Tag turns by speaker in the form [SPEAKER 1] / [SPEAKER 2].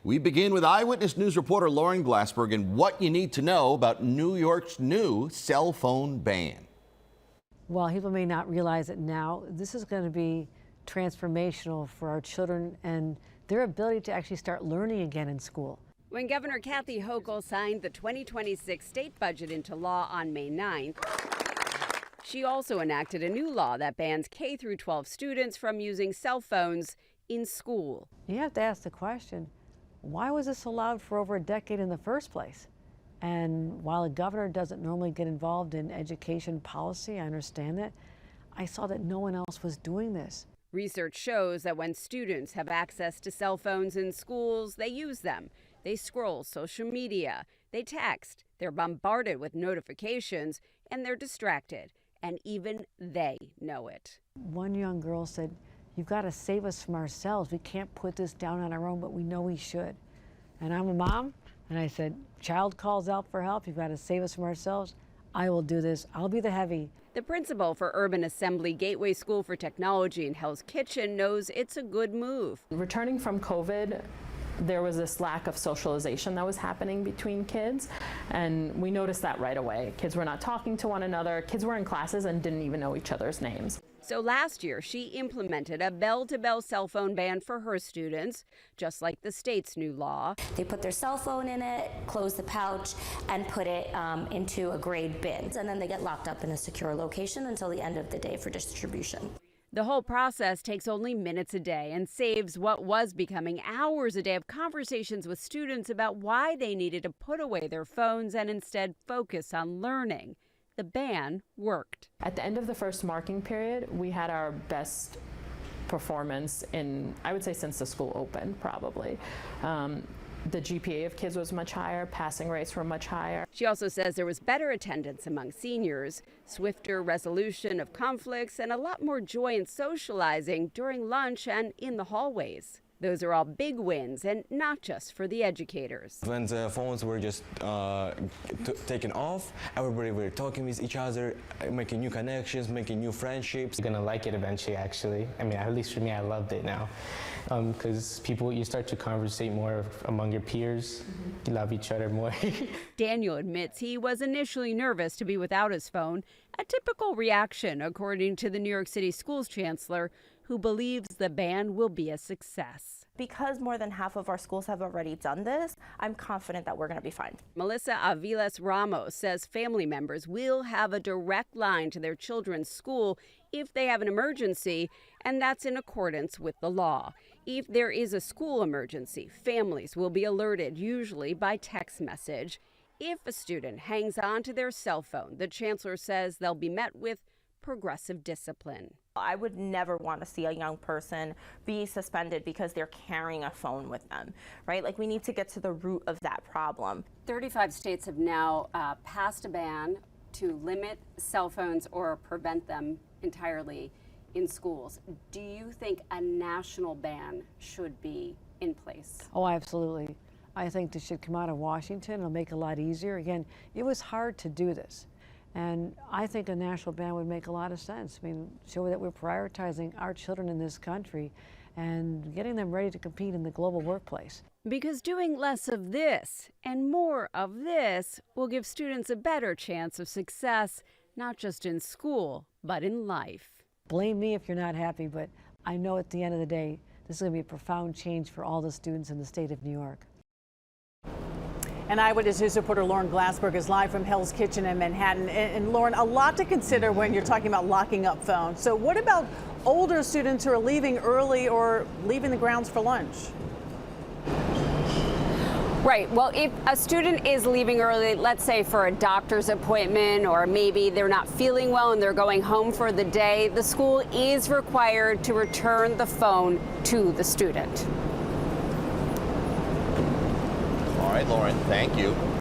[SPEAKER 1] We begin with Eyewitness News reporter Lauren Glassberg and what you need to know about New York's new cell phone ban.
[SPEAKER 2] Well, people may not realize it now. This is going to be transformational for our children and their ability to actually start learning again in school.
[SPEAKER 3] When Governor Kathy Hochul signed the 2026 state budget into law on May 9th, she also enacted a new law that bans K-12 students from using cell phones in school.
[SPEAKER 2] You have to ask the question, why was this allowed for over a decade in the first place? And while a governor doesn't normally get involved in education policy, I understand that, I saw that no one else was doing this.
[SPEAKER 3] Research shows that when students have access to cell phones in schools, they use them. They scroll social media, they text, they're bombarded with notifications, and they're distracted. And even they know it.
[SPEAKER 2] One young girl said, "You've got to save us from ourselves. We can't put this down on our own, but we know we should." And I'm a mom, and I said, child calls out for help. You've got to save us from ourselves. I will do this. I'll be the heavy.
[SPEAKER 3] The principal for Urban Assembly Gateway School for Technology in Hell's Kitchen knows it's a good move.
[SPEAKER 4] Returning from COVID, there was this lack of socialization that was happening between kids, and we noticed that right away. Kids were not talking to one another. Kids were in classes and didn't even know each other's names.
[SPEAKER 3] So last year, she implemented a bell-to-bell cell phone ban for her students, just like the state's new law.
[SPEAKER 5] They put their cell phone in it, close the pouch, and put it into a grade bin. And then they get locked up in a secure location until the end of the day for distribution.
[SPEAKER 3] The whole process takes only minutes a day and saves what was becoming hours a day of conversations with students about why they needed to put away their phones and instead focus on learning. The ban worked.
[SPEAKER 4] At the end of the first marking period, we had our best performance in, I would say, since the school opened, probably. The GPA of kids was much higher, passing rates were much higher.
[SPEAKER 3] She also says there was better attendance among seniors, swifter resolution of conflicts, and a lot more joy in socializing during lunch and in the hallways. Those are all big wins, and not just for the educators.
[SPEAKER 6] When the phones were just taken off, everybody were talking with each other, making new connections, making new friendships.
[SPEAKER 7] You're gonna like it eventually, actually. I mean, at least for me, I loved it now. Because you start to conversate more among your peers. You love each other more.
[SPEAKER 3] Daniel admits he was initially nervous to be without his phone, a typical reaction, according to the New York City schools chancellor, who believes the ban will be a success.
[SPEAKER 8] Because more than half of our schools have already done this, I'm confident that we're going to be fine.
[SPEAKER 3] Melissa Aviles Ramos says family members will have a direct line to their children's school if they have an emergency, and that's in accordance with the law. If there is a school emergency, families will be alerted, usually by text message. If a student hangs on to their cell phone, the chancellor says they'll be met with progressive discipline.
[SPEAKER 8] I would never want to see a young person be suspended because they're carrying a phone with them, right? Like, we need to get to the root of that problem.
[SPEAKER 3] 35 states have now passed a ban to limit cell phones or prevent them entirely in schools. Do you think a national ban should be in place?
[SPEAKER 2] Oh, absolutely. I think this should come out of Washington. It'll make it a lot easier. Again, it was hard to do this. And I think a national ban would make a lot of sense. I mean, show that we're prioritizing our children in this country and getting them ready to compete in the global workplace.
[SPEAKER 3] Because doing less of this and more of this will give students a better chance of success, not just in school, but in life.
[SPEAKER 2] Blame me if you're not happy, but I know at the end of the day, this is going to be a profound change for all the students in the state of New York.
[SPEAKER 9] And Eyewitness News reporter Lauren Glassberg is live from Hell's Kitchen in Manhattan. And Lauren, a lot to consider when you're talking about locking up phones. So what about older students who are leaving early or leaving the grounds for lunch?
[SPEAKER 3] Right. Well, if a student is leaving early, let's say for a doctor's appointment, or maybe they're not feeling well and they're going home for the day, the school is required to return the phone to the student.
[SPEAKER 1] All right, Lauren, thank you.